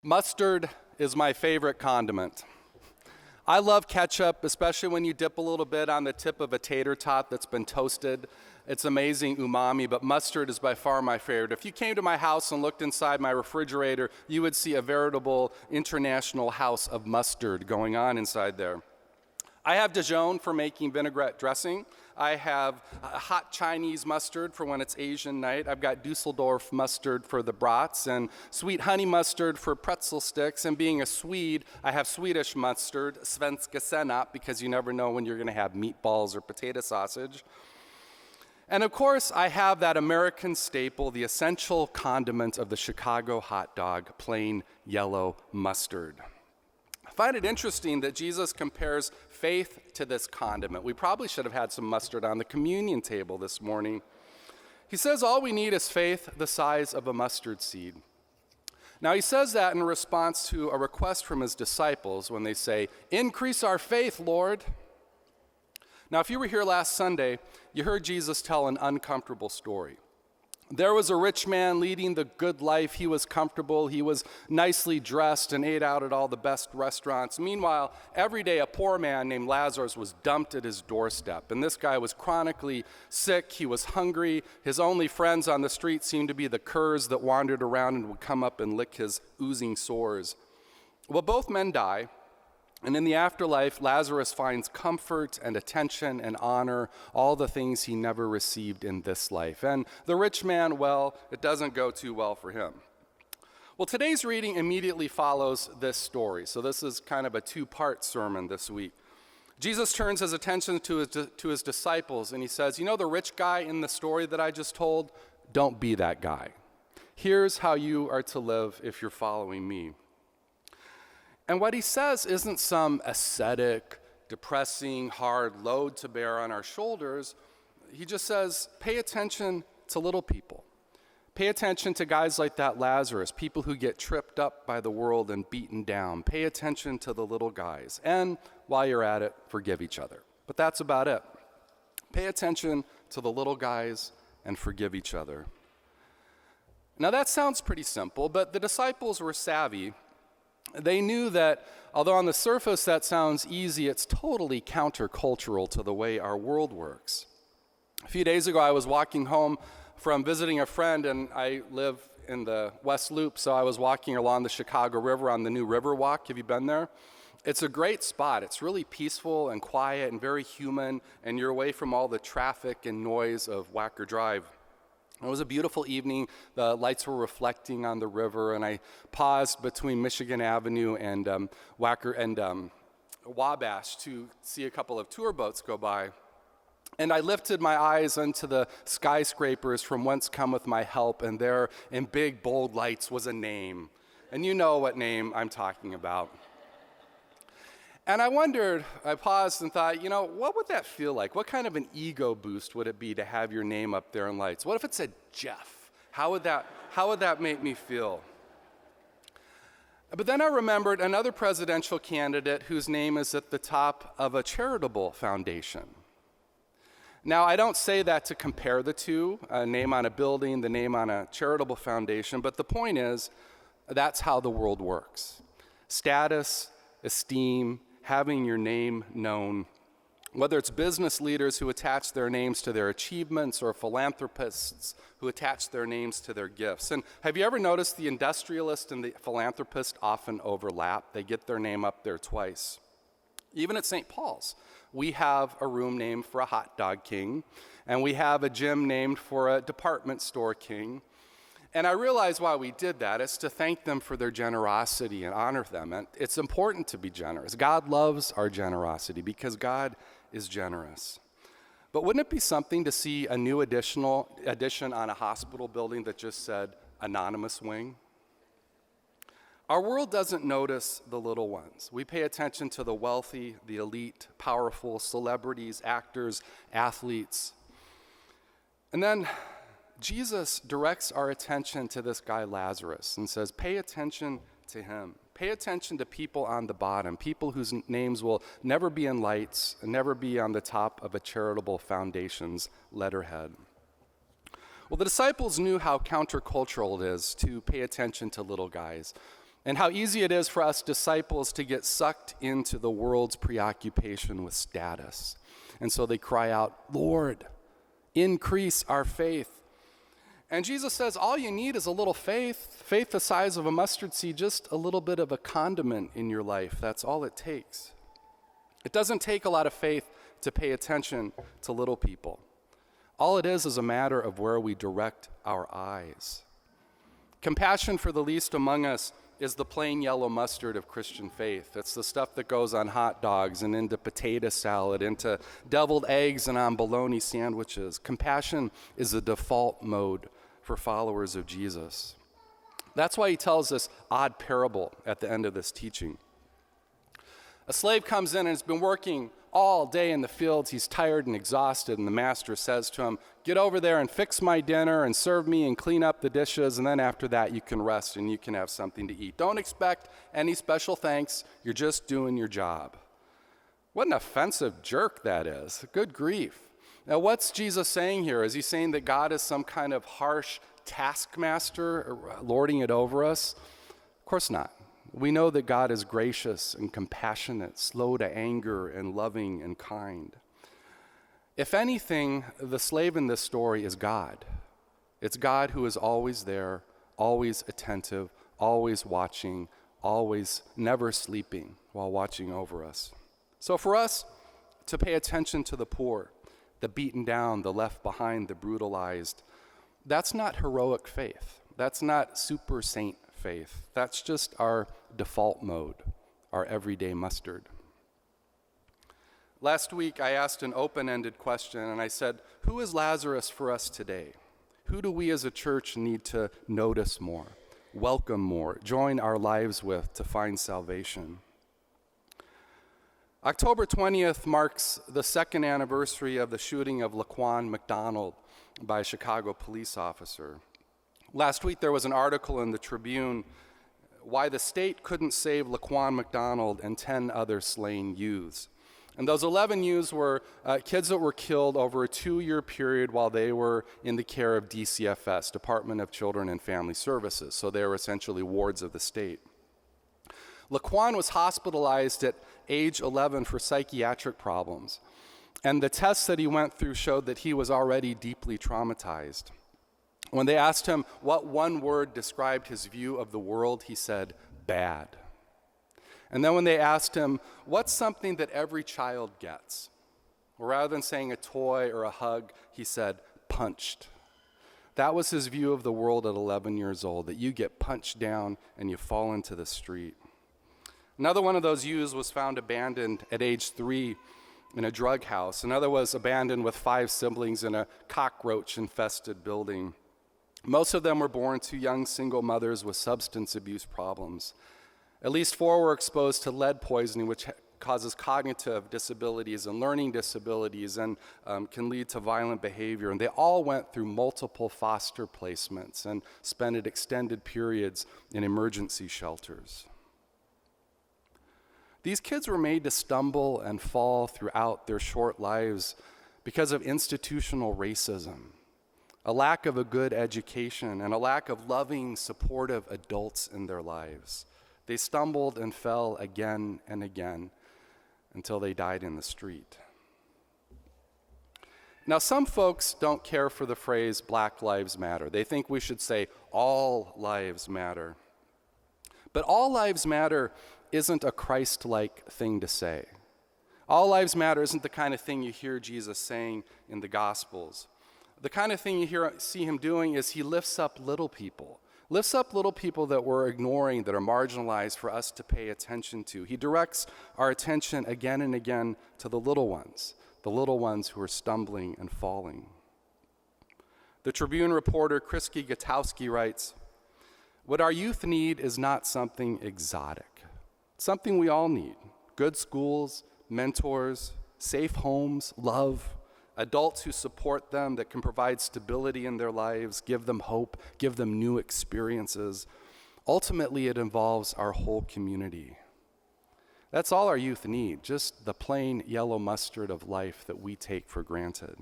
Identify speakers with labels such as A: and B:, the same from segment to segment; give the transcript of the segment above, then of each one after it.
A: Mustard is my favorite condiment. I love ketchup, especially when you dip a little bit on the tip of a tater tot that's been toasted. It's amazing umami, but mustard is by far my favorite. If you came to my house and looked inside my refrigerator, you would see a veritable international house of mustard going on inside there. I have Dijon for making vinaigrette dressing. I have hot Chinese mustard for when it's Asian night. I've got Dusseldorf mustard for the brats and sweet honey mustard for pretzel sticks. And being a Swede, I have Swedish mustard, svenska senap, because you never know when you're going to have meatballs or potato sausage. And of course, I have that American staple, the essential condiment of the Chicago hot dog, plain yellow mustard. I find it interesting that Jesus compares faith to this condiment. We probably should have had some mustard on the communion table this morning. He says all we need is faith the size of a mustard seed. Now he says that in response to a request from his disciples when they say, "Increase our faith, Lord." Now if you were here last Sunday, you heard Jesus tell an uncomfortable story. There was a rich man leading the good life. He was comfortable. He was nicely dressed and ate out at all the best restaurants. Meanwhile, every day a poor man named Lazarus was dumped at his doorstep. And this guy was chronically sick. He was hungry. His only friends on the street seemed to be the curs that wandered around and would come up and lick his oozing sores. Well, both men die. And in the afterlife, Lazarus finds comfort and attention and honor, all the things he never received in this life. And the rich man, well, it doesn't go too well for him. Well, today's reading immediately follows this story. So this is kind of a two-part sermon this week. Jesus turns his attention to his disciples, and he says, you know the rich guy in the story that I just told? Don't be that guy. Here's how you are to live if you're following me. And what he says isn't some ascetic, depressing, hard load to bear on our shoulders. He just says, pay attention to little people. Pay attention to guys like that Lazarus, people who get tripped up by the world and beaten down. Pay attention to the little guys. And while you're at it, forgive each other. But that's about it. Pay attention to the little guys and forgive each other. Now that sounds pretty simple, but the disciples were savvy. They knew that although on the surface that sounds easy, it's totally countercultural to the way our world works. A few days ago, I was walking home from visiting a friend, and I live in the West Loop, so I was walking along the Chicago River on the new River Walk. Have you been there? It's a great spot. It's really peaceful and quiet and very human, and you're away from all the traffic and noise of Wacker Drive. It was a beautiful evening. The lights were reflecting on the river, and I paused between Michigan Avenue and Wabash to see a couple of tour boats go by. And I lifted my eyes unto the skyscrapers from whence cometh my help, and there in big bold lights was a name. And you know what name I'm talking about. And I paused and thought, what would that feel like? What kind of an ego boost would it be to have your name up there in lights? What if it said Jeff? How would that make me feel? But then I remembered another presidential candidate whose name is at the top of a charitable foundation. Now, I don't say that to compare the two, a name on a building, the name on a charitable foundation, but the point is, that's how the world works. Status, esteem, having your name known, whether it's business leaders who attach their names to their achievements or philanthropists who attach their names to their gifts. And have you ever noticed the industrialist and the philanthropist often overlap? They get their name up there twice. Even at St. Paul's, we have a room named for a hot dog king, and we have a gym named for a department store king. And I realize why we did that. It's to thank them for their generosity and honor them. And it's important to be generous. God loves our generosity because God is generous. But wouldn't it be something to see a new addition on a hospital building that just said anonymous wing? Our world doesn't notice the little ones. We pay attention to the wealthy, the elite, powerful, celebrities, actors, athletes. And then Jesus directs our attention to this guy Lazarus and says, pay attention to him. Pay attention to people on the bottom, people whose names will never be in lights and never be on the top of a charitable foundation's letterhead. Well, the disciples knew how countercultural it is to pay attention to little guys. and how easy it is for us disciples to get sucked into the world's preoccupation with status. And so they cry out, "Lord, increase our faith." And Jesus says, all you need is a little faith, faith the size of a mustard seed, just a little bit of a condiment in your life. That's all it takes. It doesn't take a lot of faith to pay attention to little people. All it is a matter of where we direct our eyes. Compassion for the least among us is the plain yellow mustard of Christian faith. It's the stuff that goes on hot dogs and into potato salad, into deviled eggs and on bologna sandwiches. Compassion is the default mode for followers of Jesus. That's why he tells this odd parable at the end of this teaching. A slave comes in and has been working all day in the fields. He's tired and exhausted, and the master says to him, "Get over there and fix my dinner and serve me and clean up the dishes, and then after that you can rest and you can have something to eat. Don't expect any special thanks. You're just doing your job." What an offensive jerk that is. Good grief. Now, what's Jesus saying here? Is he saying that God is some kind of harsh taskmaster lording it over us? Of course not. We know that God is gracious and compassionate, slow to anger and loving and kind. If anything, the slave in this story is God. It's God who is always there, always attentive, always watching, always never sleeping while watching over us. So for us to pay attention to the poor, the beaten down, the left behind, the brutalized, that's not heroic faith. That's not super saint faith. That's just our default mode, our everyday mustard. Last week, I asked an open-ended question, and I said, who is Lazarus for us today? Who do we as a church need to notice more, welcome more, join our lives with to find salvation? October 20th marks the second anniversary of the shooting of Laquan McDonald by a Chicago police officer. Last week, there was an article in the Tribune why the state couldn't save Laquan McDonald and 10 other slain youths. And those 11 youths were kids that were killed over a 2-year period while they were in the care of DCFS, Department of Children and Family Services. So they were essentially wards of the state. Laquan was hospitalized at age 11 for psychiatric problems. And the tests that he went through showed that he was already deeply traumatized. When they asked him what one word described his view of the world, he said, bad. And then when they asked him, what's something that every child gets? Well, rather than saying a toy or a hug, he said, punched. That was his view of the world at 11 years old, that you get punched down and you fall into the street. Another one of those youths was found abandoned at age 3 in a drug house. Another was abandoned with 5 siblings in a cockroach-infested building. Most of them were born to young single mothers with substance abuse problems. At least 4 were exposed to lead poisoning, which causes cognitive disabilities and learning disabilities and can lead to violent behavior. And they all went through multiple foster placements and spent extended periods in emergency shelters. These kids were made to stumble and fall throughout their short lives because of institutional racism, a lack of a good education, and a lack of loving, supportive adults in their lives. They stumbled and fell again and again until they died in the street. Now, some folks don't care for the phrase Black Lives Matter. They think we should say all lives matter. But all lives matter isn't a Christ-like thing to say. All lives matter isn't the kind of thing you hear Jesus saying in the Gospels. The kind of thing you see him doing is he lifts up little people that we're ignoring, that are marginalized for us to pay attention to. He directs our attention again and again to the little ones who are stumbling and falling. The Tribune reporter Krisky Gutowski writes, "What our youth need is not something exotic. It's something we all need. Good schools, mentors, safe homes, love, adults who support them, that can provide stability in their lives, give them hope, give them new experiences. Ultimately, it involves our whole community." That's all our youth need, just the plain yellow mustard of life that we take for granted.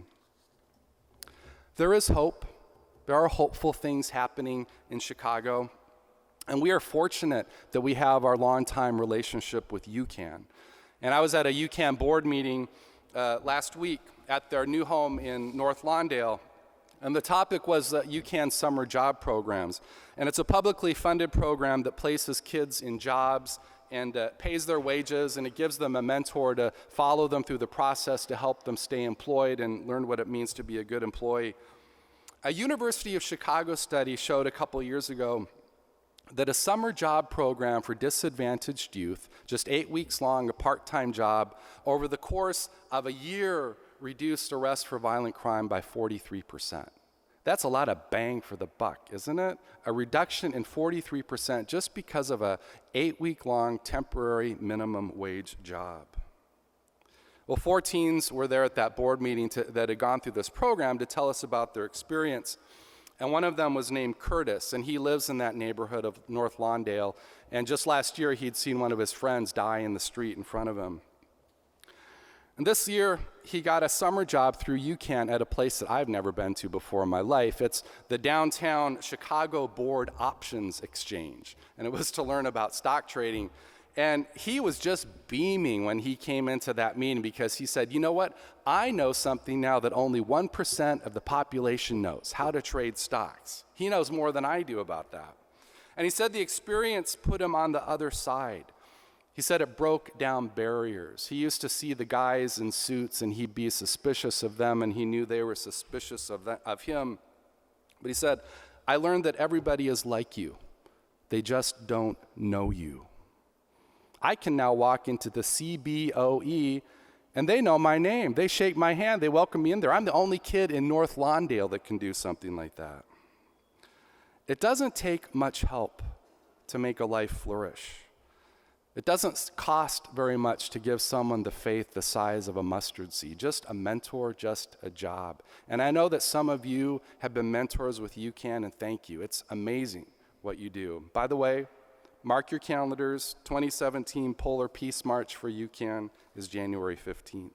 A: There is hope. There are hopeful things happening in Chicago. And we are fortunate that we have our longtime relationship with UCAN. And I was at a UCAN board meeting last week at their new home in North Lawndale, and the topic was UCAN summer job programs. And it's a publicly funded program that places kids in jobs and pays their wages, and it gives them a mentor to follow them through the process to help them stay employed and learn what it means to be a good employee. A University of Chicago study showed a couple years ago that a summer job program for disadvantaged youth, just 8 weeks long, a part-time job, over the course of a year reduced arrests for violent crime by 43%. That's a lot of bang for the buck, isn't it? A reduction in 43% just because of a 8-week-long temporary minimum wage job. Well, 4 teens were there at that board meeting that had gone through this program to tell us about their experience. And one of them was named Curtis, and he lives in that neighborhood of North Lawndale. And just last year, he'd seen one of his friends die in the street in front of him. And this year, he got a summer job through UCAN at a place that I've never been to before in my life. It's the downtown Chicago Board Options Exchange, and it was to learn about stock trading. And he was just beaming when he came into that meeting because he said, you know what, I know something now that only 1% of the population knows, how to trade stocks. He knows more than I do about that. And he said the experience put him on the other side. He said it broke down barriers. He used to see the guys in suits and he'd be suspicious of them, and he knew they were suspicious of him. But he said, I learned that everybody is like you. They just don't know you. I can now walk into the CBOE and they know my name. They shake my hand. They welcome me in there. I'm the only kid in North Lawndale that can do something like that. It doesn't take much help to make a life flourish. It doesn't cost very much to give someone the faith the size of a mustard seed, just a mentor, just a job. And I know that some of you have been mentors with UCAN, and thank you. It's amazing what you do. By the way, mark your calendars. 2017 Polar Peace March for UCAN is January 15th.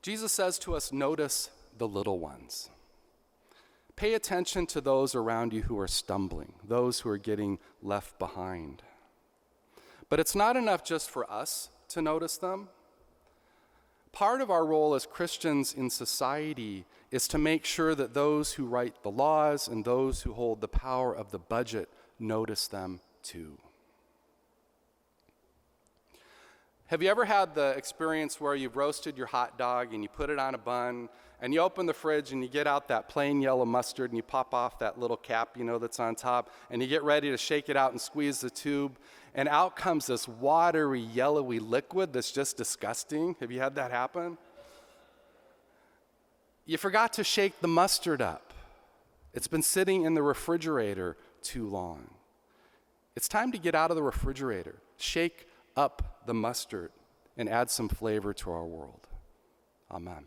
A: Jesus says to us, notice the little ones. Pay attention to those around you who are stumbling, those who are getting left behind. But it's not enough just for us to notice them. Part of our role as Christians in society is to make sure that those who write the laws and those who hold the power of the budget notice them too. Have you ever had the experience where you've roasted your hot dog and you put it on a bun and you open the fridge and you get out that plain yellow mustard and you pop off that little cap, that's on top, and you get ready to shake it out and squeeze the tube, and out comes this watery, yellowy liquid that's just disgusting? Have you had that happen? You forgot to shake the mustard up. It's been sitting in the refrigerator too long. It's time to get out of the refrigerator, shake up the mustard, and add some flavor to our world. Amen.